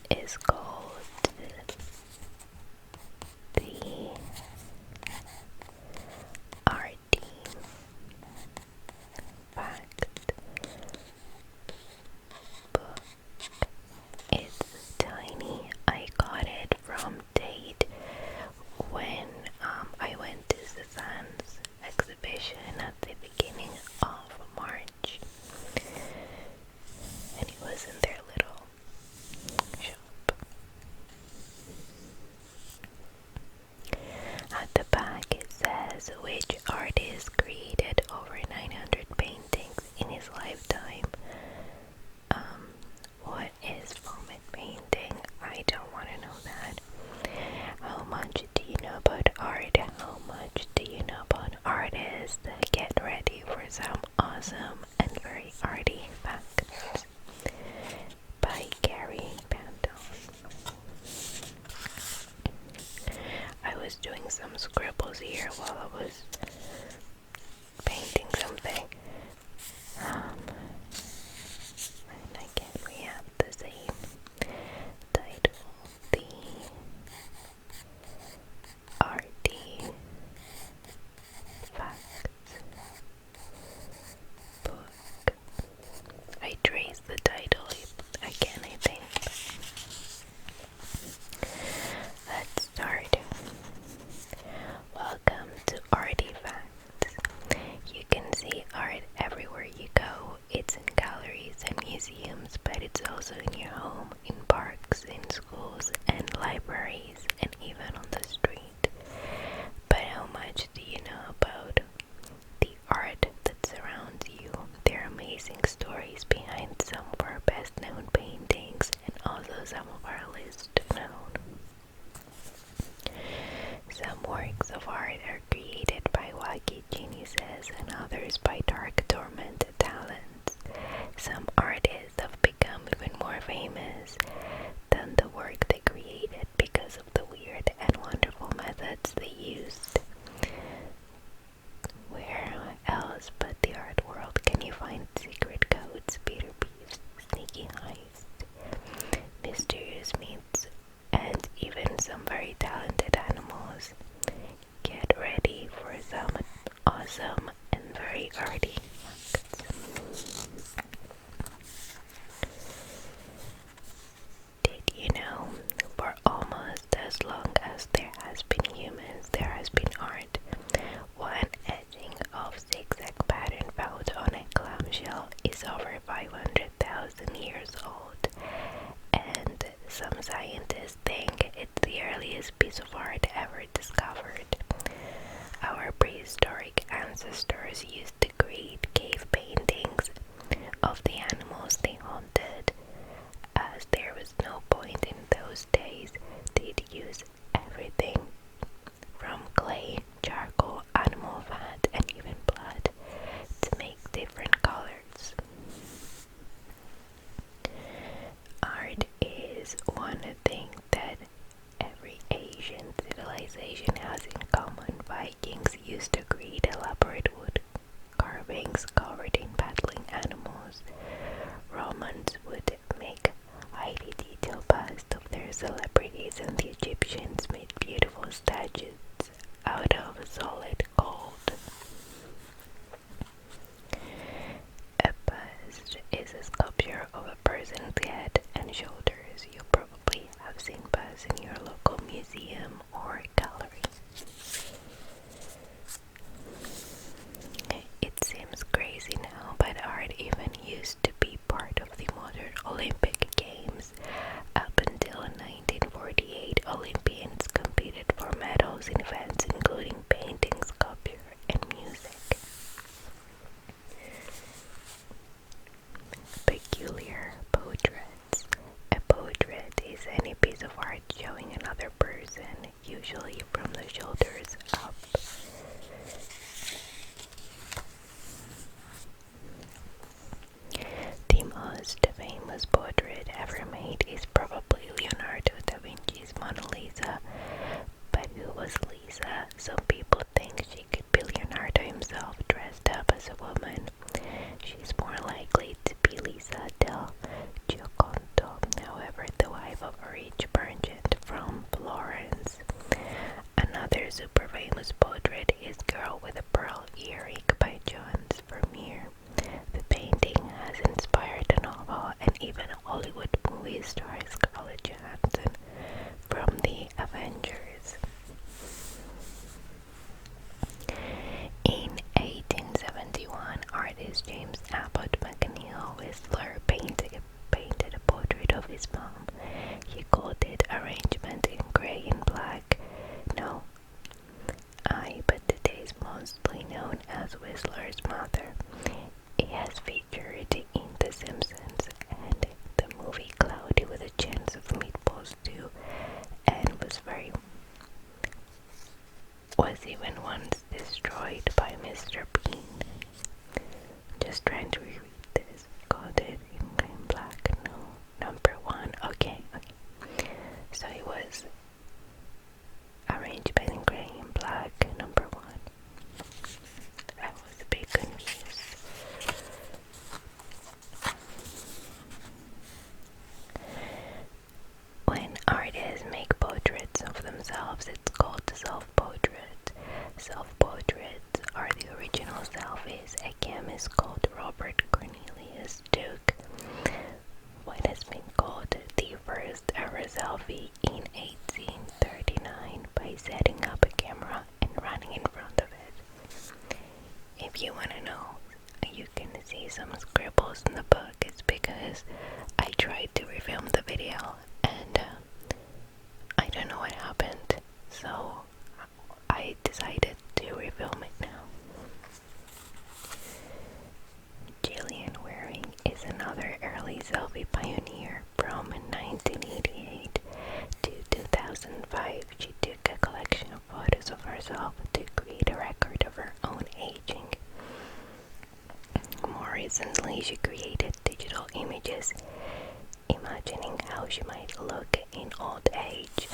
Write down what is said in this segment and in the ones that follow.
is called the Artifact book. It's tiny. I got it from Tate when I went to Cezanne's exhibition at the beginning of March, and it was in their little shop. At the back it says which artist created over 900 paintings in his lifetime. What is vomit painting? I don't want to know that. How much do you know about art? How much do you know about artists? Get ready for some awesome and very arty facts by Gary Panton. I was doing some scribbles here while I was painting something. And again we have the same title, the Artifact book. I traced the title again, I think. Let's start. Welcome to Artifacts. You can see art everywhere you go. It's in galleries and museums, but it's also in your home, in parks, in schools, and libraries, and even on the street. But how much do you know about the art that surrounds you? There are amazing stories behind some of our best-known paintings, and also some of our least known. Some works of art are created by wacky geniuses and others by dark, dormant talents. Some artists have become even more famous than the work they created because of the weird and wonderful methods they used. Where else but the art world can you find secret codes, Peter Peeves, sneaky heists, mysterious meats, and even some very talented animals? Get ready for some awesome and very arty facts. Did you know, for almost as long as there has been humans, there has been art? One etching of zigzag pattern found on a clamshell is over 500,000 years old, and some scientists think it's the earliest piece of art ever discovered. Our prehistoric ancestors used to create cave paintings of the animals they hunted. As there was no point in those days, they'd use everything from clay, charcoal, animal fat, and even blood to make different colors. Art is one thing that every Asian civilization has in common. Vikings used to create elaborate wood carvings covered in battling animals. Romans would make highly detailed busts of their celebrities, and the Egyptians made beautiful statues out of solid gold. A bust is a sculpture of a person's head and shoulders. You probably have seen busts in your local museum or gallery. It seems crazy now, but art even used to be part of the modern Olympic Games. Up until 1948, Olympians competed for medals in events including painting, sculpture, and music. Peculiar portraits. A portrait is any piece of art showing another person, usually from the shoulders up. The most famous portrait ever made is probably Leonardo da Vinci's Mona Lisa. But who was Lisa? Some people think she could be Leonardo himself dressed up as a woman. She's more likely to be Lisa del Gioconda, however, the wife of even Hollywood movie star Scarlett Johansson from the Avengers. In 1871, artist James Abbott McNeill Whistler painted a portrait of his mom. He called it Arrangement in Grey and Black. No, but today is mostly known as Whistler's mother. It has featured in The Simpsons and the movie Cloudy with a Chance of Meatballs too, and was even once destroyed by Mr. Bean. Just trying to reread this. Got it in Grey and Black. No, number 1. Okay. So it was Arrangement in Grey and Black, number 1. I was a bit confused. When artists make portraits of themselves, it's called self-portrait. Self-portraits are the original selfies a chemist called Robert Cornelius took. What has been called the first ever selfie in 1839 by setting up a camera and running in front of it. If you want to know, you can see some scribbles in the book. It's because I tried to refilm the video and I don't know what happened, so I decided to refilm it now. Gillian Waring is another early selfie pioneer. From 1988 to 2005, she took a collection of photos of herself to create a record of her own aging. More recently, she created digital images, imagining how she might look in old age.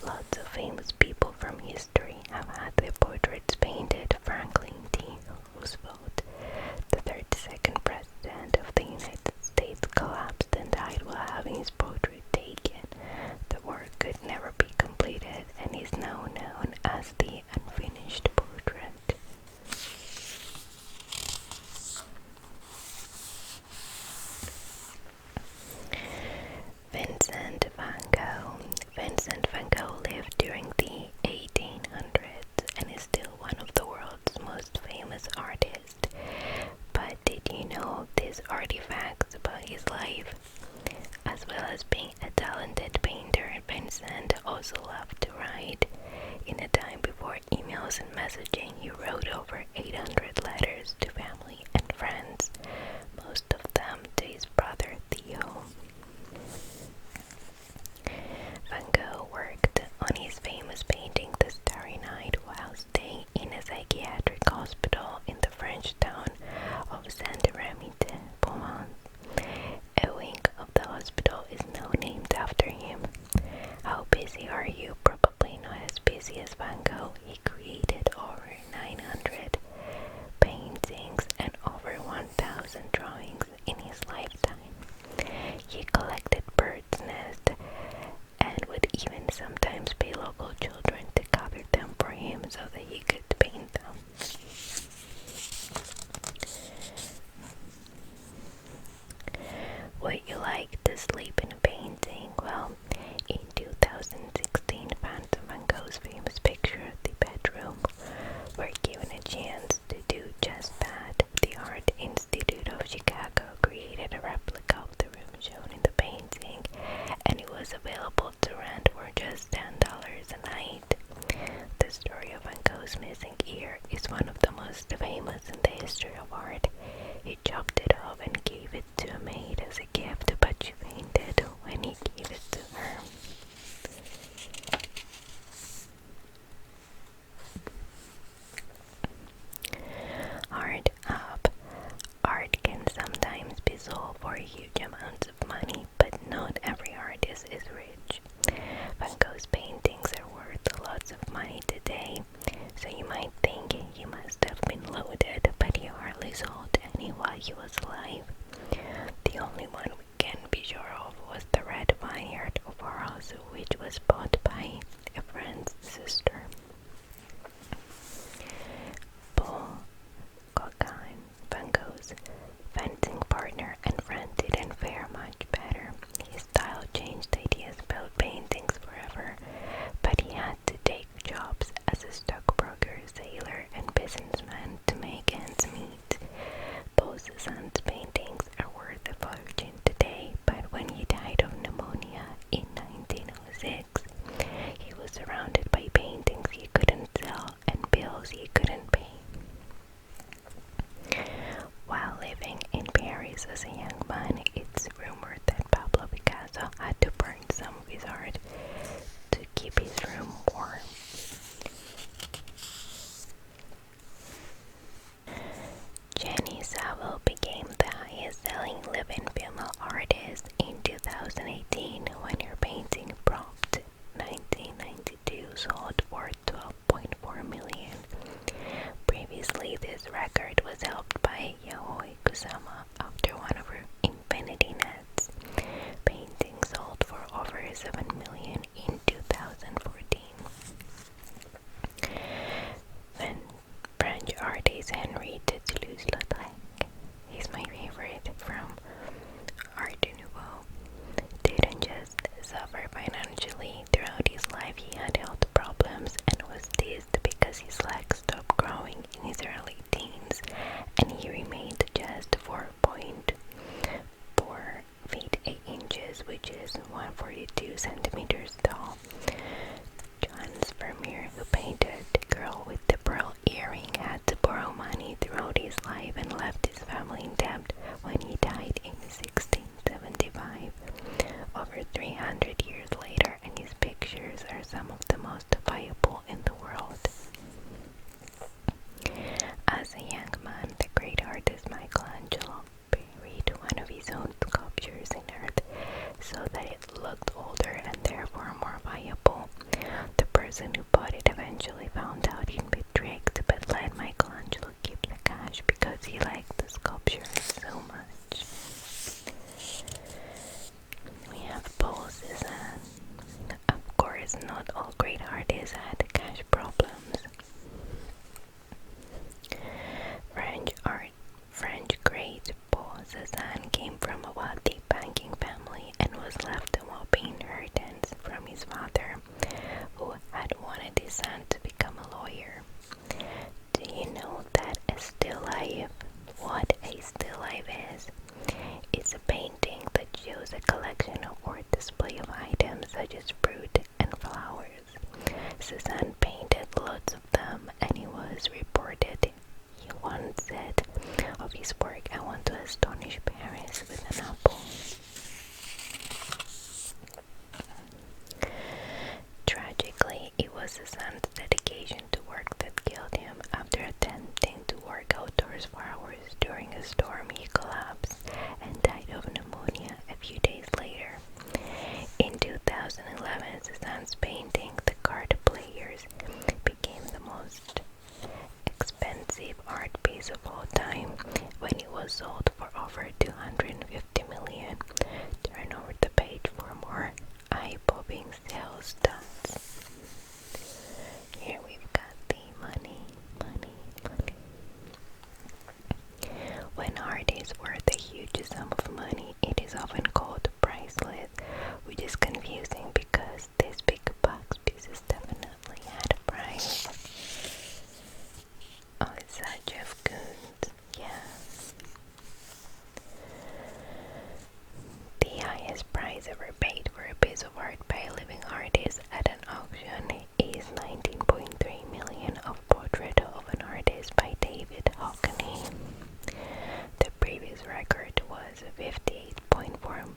Lots of famous people from history have had their portraits painted. Franklin D. Roosevelt, the 32nd president of the United States, collapsed and died while having his portrait taken. The work could never be completed and is now known as the unfinished portrait. Vincent van Gogh. Vincent van Gogh lived during the 1800s and is still one of the world's most famous artists. But did you know these artifacts about his life? As well as being a talented painter, Vincent also loved to write. In a time before emails and messaging, he wrote over 800 letters to family and friends, most of them to his brother Theo. Van Gogh worked on his famous painting The Starry Night while staying in a psychiatric hospital in the French town of Saint-Rémy-de-Provence. A wing of the hospital is now named after him. How busy are you? Probably not as busy as Van Gogh. He created over 900 paintings and over 1,000 is, as a young man, it's rumored that Pablo Picasso had to burn some of his art to keep his room warm. Jenny Saville became the highest-selling living female artist in 2018 when her painting Prompt 1992 sold for $12.4 million. Previously, this record was held by Yayoi Kusama after one of her Infinity Nets paintings sold for over $7 million in 2014. When French artist Henri de Toulouse-Lautrec, he's my favorite from Art Nouveau, didn't just suffer financially. Throughout his life, he had health problems and was teased because his legs stopped growing in his early teens, and he remained just 4.4 feet 8 inches, which is 142 centimeters tall. Johannes Vermeer, who painted The Girl with the Pearl Earring, had to borrow money throughout his life and left his family in debt when he died in 1675. Over 300 years later, and his pictures are some of the most valuable in the world. As a young man, the great artist Michelangelo buried one of his own sculptures in earth so that it looked older and therefore more valuable. The person who bought it eventually found out he'd been tricked, but let Michelangelo keep the cash because he liked the sculpture so much. We have Paul Cézanne. Of course, not all great artists had cash problems. French great Paul Cézanne came from a wealthy banking family and was left a whopping inheritance from his father, who had wanted his son to become a lawyer. Do you know that a still life, what a still life is? It's a painting that shows a collection of or display of items such as fruit and flowers. Cézanne painted lots of them, and he was reported. He once said of his work, "I want to astonish Paris with an apple." Tragically, it was Cézanne's dedication to work that killed him. After attempting to work outdoors for hours during a storm, he collapsed and died of pneumonia a few days later. In 2011, Cézanne's painting, The Card Players, became the most expensive art piece of all time when it was sold for over $250 million. Turn over the page for more eye-popping sales stats. Here we've got the money. When art is worth a huge sum of money, it is often called priceless, which is confusing because these big box pieces definitely had a price. Oh, it's that Jeff Koons. Yeah. The highest price ever paid for a piece of art by a living artist at an auction is $19.3 million of Portrait of an Artist by David Hockney. The previous record was $58.4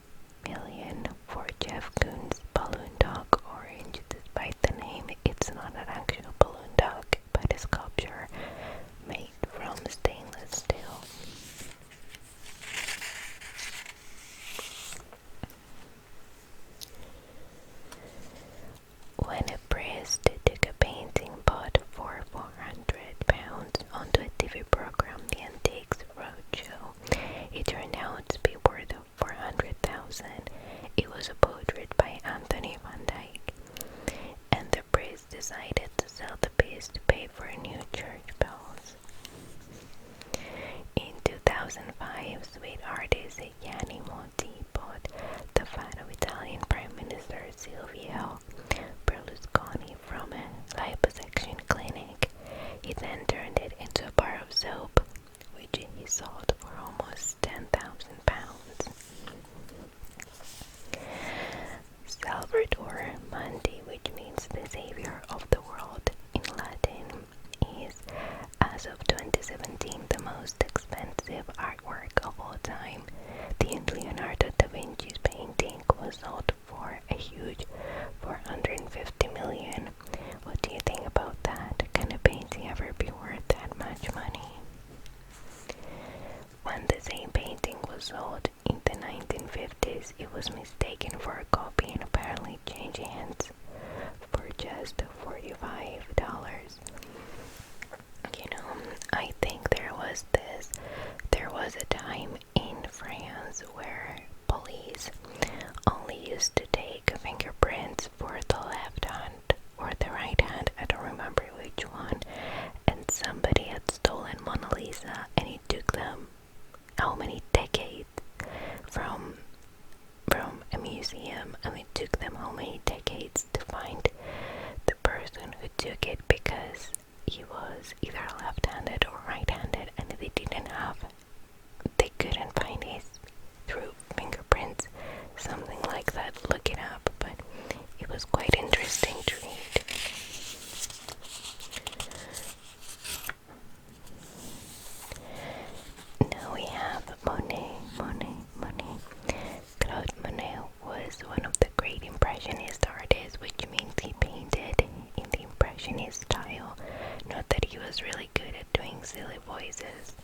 million for Jeff Koons' Balloon Dog Orange. Despite the name, it's not an actual balloon dog, but a sculpture made from stainless steel. When a priest took a painting bought for £400 onto a TV program, The Antiques Roadshow, it turned out to be worth $400,000. It was a portrait by was sold for a huge 450 million. What do you think about that? Can a painting ever be worth that much money? When the same painting was sold in the 1950s, it was mistaken for a copy and apparently changed hands for just $45. You know, I think there was a time in France where police only used to take fingerprints for the left hand or the right hand, I don't remember which one, and somebody had stolen Mona Lisa, and it took them how many decades from a museum, and it took them how many decades to find the person who took it, because he was either left-handed or right-handed, and they couldn't find his through fingerprints, something like that. Look it up, but it was quite interesting to read. Now we have Monet. Claude Monet was one of the great Impressionist artists, which means he painted in the Impressionist style. Not that he was really good at doing silly voices.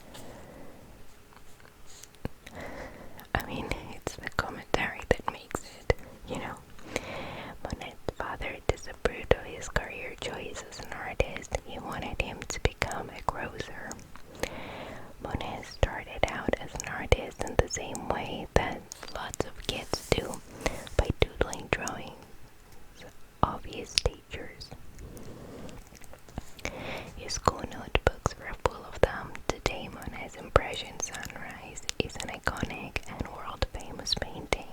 I mean, it's the commentary that makes it, you know. Monet's father disapproved of his career choice as an artist. He wanted him to become a grocer. Monet started out as an artist in the same way that lots of kids do, by doodling drawings of his teachers. His school notebooks were full of them. Today, Monet's Impression Sunrise is an iconic and world-famous painting.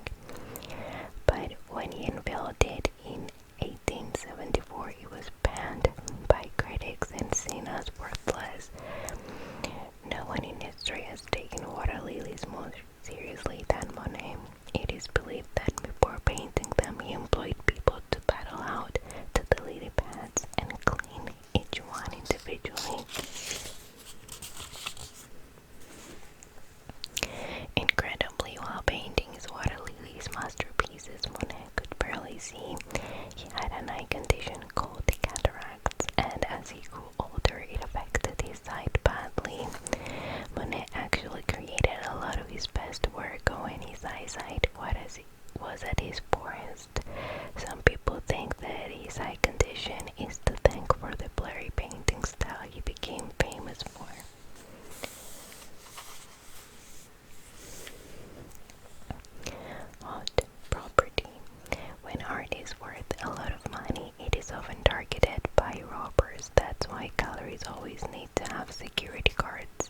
But when he unveiled it in 1874, it was banned by critics and seen as worthless. No one in history has taken water lilies more seriously than Monet. It is believed that before painting them, he employed people to paddle out to the lily pads and clean each one individually. Incredibly, while painting his water lilies masterpieces, Monet could barely see. He had an eye condition called cataracts, and as he grew older, it affected his sight badly. Monet actually created a lot of his best work when his eyesight was at his poorest. Some people think that his eye condition is to thank for the blurry painting style he became famous for. Hot property. When art is worth a lot of money, it is often targeted by robbers. That's why galleries always need to have security guards.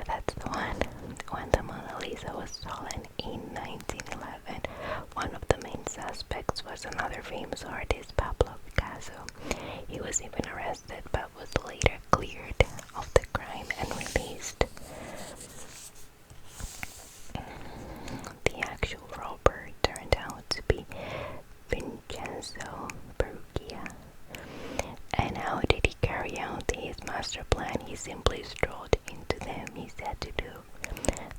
That's the one. When the Mona Lisa was stolen in 1911, one of the main suspects was another famous artist, Pablo Picasso. He was even arrested but was later cleared of the crime and released. The actual robber turned out to be Vincenzo Perugia. And how did he carry out his master plan? He simply strolled into them, he said to do.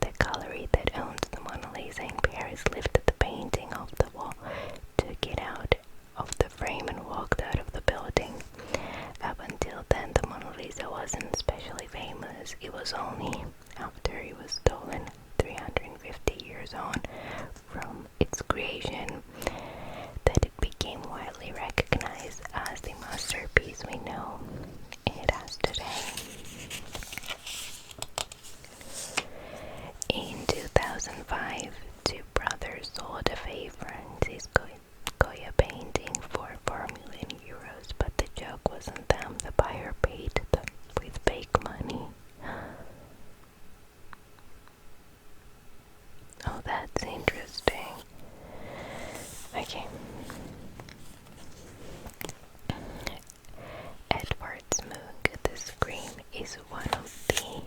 The gallery that owns the Mona Lisa in Paris lifted the painting off the wall, took it out of the frame and walked out of the building. Up until then, the Mona Lisa wasn't especially famous. It was only after it was stolen 350 years on from its creation that it became widely recognized as the masterpiece we know it as today. In 2005, two brothers sold a Faye Francisco Goya painting for €4 million, but the joke wasn't them. The buyer paid them with fake money. Oh, that's interesting. Okay. Edvard's Munch, The Scream, is one of the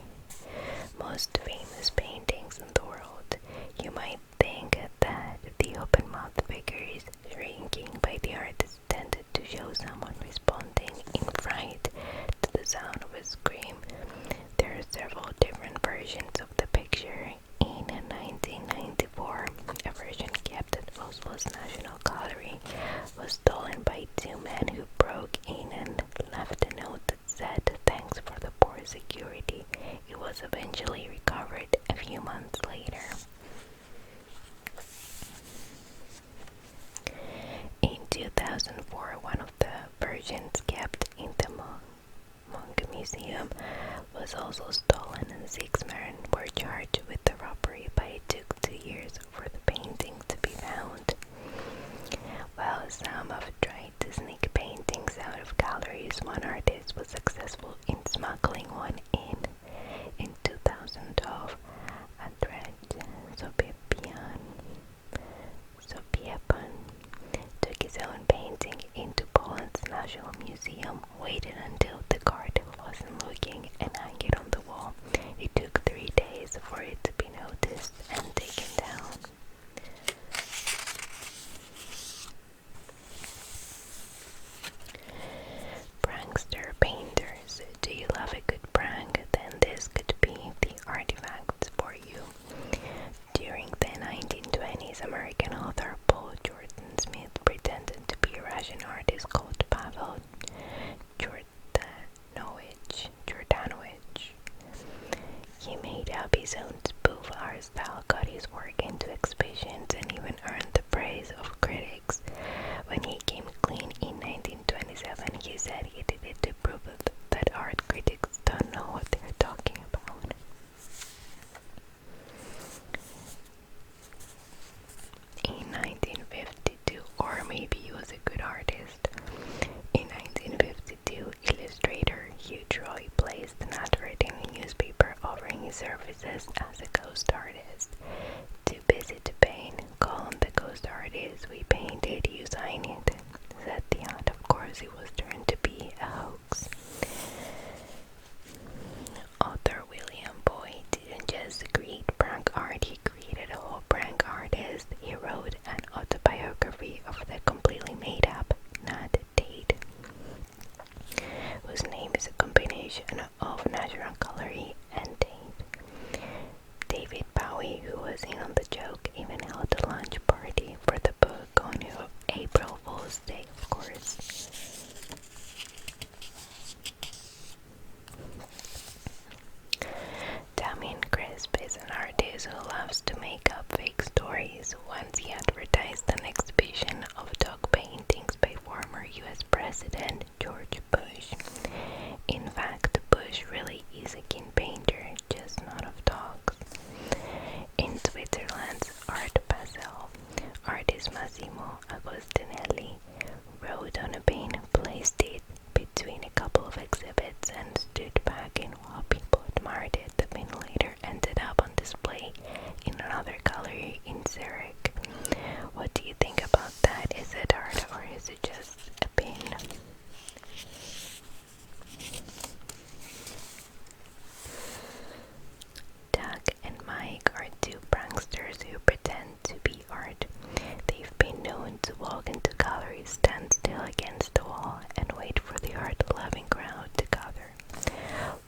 most famous paintings in the world. You might think that the open-mouthed figure is shrinking, but the artist tended to show someone responding in fright to the sound of a scream. There are several different versions of the picture. In 1994, a version museum was also stolen, and 6 men were charged with the robbery, but it took 2 years for the painting to be found. While some have tried to sneak paintings out of galleries, one artist was successful in smuggling one in. In 2012, Andrzej Sobiepan took his own painting into Poland's National Museum, waited until the guard wasn't looking, and hung it on the wall. It took 3 days for it to be noticed and taken down. Prankster painters. Do you love a good prank? Then this could be the artifact for you. During the 1920s, American author Paul Jordan Smith pretended to be a Russian artist called Pavel Jordanovich. He made up his own spoof art style, got his work into exhibitions, and even earned the praise of critics. When he came clean in 1927, he said he did it to prove that art critics don't know what they're talking about. In 1952, or maybe he was a good artist. In 1952, illustrator Hugh Troy placed an advert in a newspaper offering his services as a ghost artist. Too busy to paint, call him the ghost artist, we painted, you sign it, said the ad. Of course, it was turned to be a hoax. Author William Boyd didn't just create prank art, he created a whole prank artist. He wrote an autobiography of the completely made up Nat Tate, whose name is a combination of National Gallery and Tate. David Bowie, who was in on the joke, even held a lunch party for the book on April Fool's Day, of course. Damien Crisp is an artist who loves to make up fake stories. Once he advertised an exhibition of dog paintings by former US President George Bush. In fact, Bush really is a keen painter, just not of dogs. In Switzerland's Art Basel, artist Massimo Agostinelli wrote on a pane, placed it between a couple of exhibits, and stood back in while people admired it. The pin later ended up on display in another gallery in Zurich. What do you think about that? Is it art or is it just a pin? Doug and Mike are two pranksters who pretend to be art. They've been known to walk into galleries, stand still against the wall, and wait for the art-loving crowd to gather.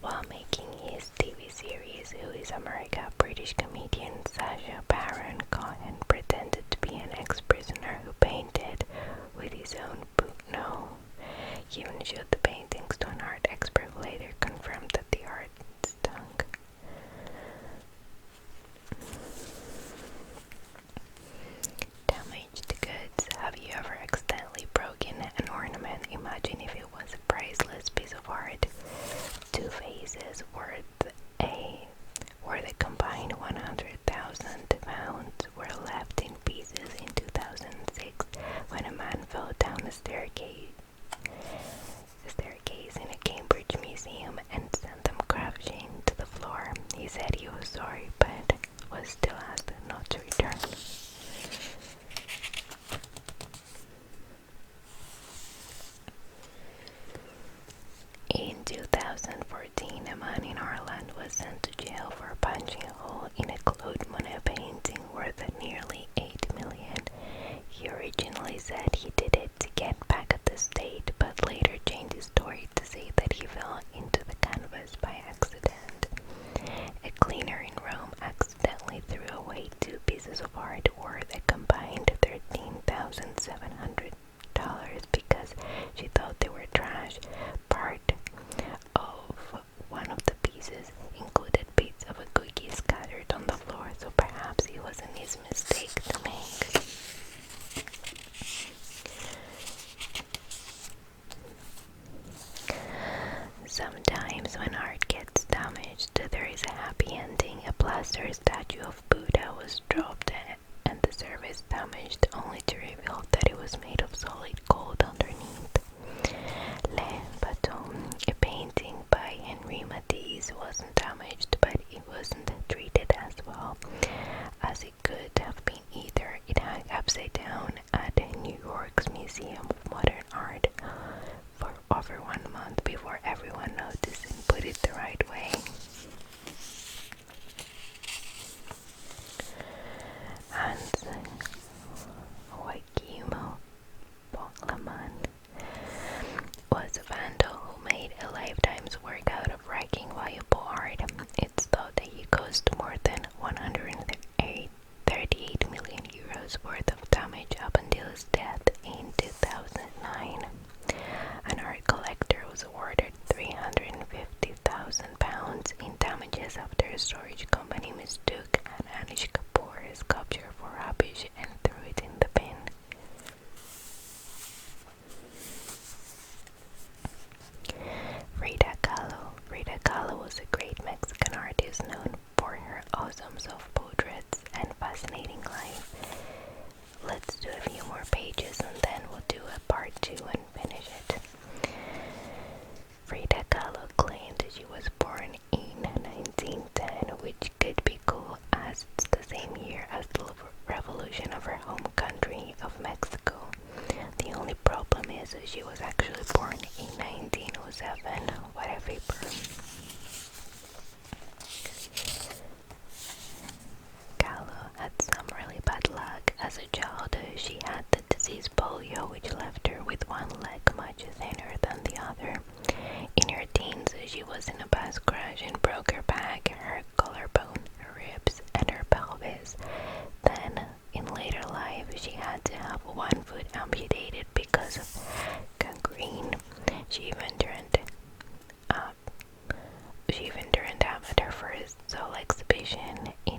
While making his TV series Who is America, British comedian Sacha Baron Cohen pretended to be an ex-prisoner who painted with his own no. He even showed the paintings to an art expert who later confirmed that the art stunk. Damaged goods. Have you ever accidentally broken an ornament? Imagine if it was a priceless piece of art. 2 vases where the combined 100,000 pounds were left in pieces in 2006 when a man fell down a staircase in a Cambridge museum and sent them crashing to the floor. He said he was sorry, but was still asked not to return. In 2014, a man in Ireland was sent to jail for punching a hole in a Claude Monet painting worth nearly $8 million. He originally said he did it to get back at the state, but later changed his story to say that he fell into the canvas by accident. A cleaner in Rome accidentally threw away 2 pieces of art worth a combined $13,700 because she thought they were trash. Part of one of the pieces included bits of a cookie scattered on the floor, so perhaps it wasn't his mistake to make. Sometimes was dropped and the surface damaged, only to reveal that it was made of solid gold underneath. Le Baton, a painting by Henri Matisse, wasn't damaged, but it wasn't treated as well as it could have been either. It hung upside down at New York's Museum of Modern Art for over 1 month before everyone noticed and put it the right way. Hans Joachim Bockleman was a vandal who made a lifetime's work out of wrecking valuable art. It's thought that he caused more than 138 million euros worth of damage up until his death in 2009. An art collector was awarded £350,000 in damages after a storage company mistook an Anish Kapoor sculpture for rubbish and threw it in the bin. Frida Kahlo. Frida Kahlo was a great Mexican artist known for her awesome self-portraits and fascinating life. Let's do a few more pages and then we'll do a part 2 and finish it. Frida Kahlo claimed she was born in 1910, which could be cool as it's the same year as the revolution of her home country of Mexico. The only problem is she was actually born in 1907. What a vapor. Kahlo had some really bad luck. As a child, she had the disease polio, which left her with one leg much thinner than the other. In her teens, she was in a bus crash and broke her back, her collarbone, her ribs, and her pelvis. Then, in later life, she had to have one foot amputated because of gangrene. She even turned up at her first solo exhibition in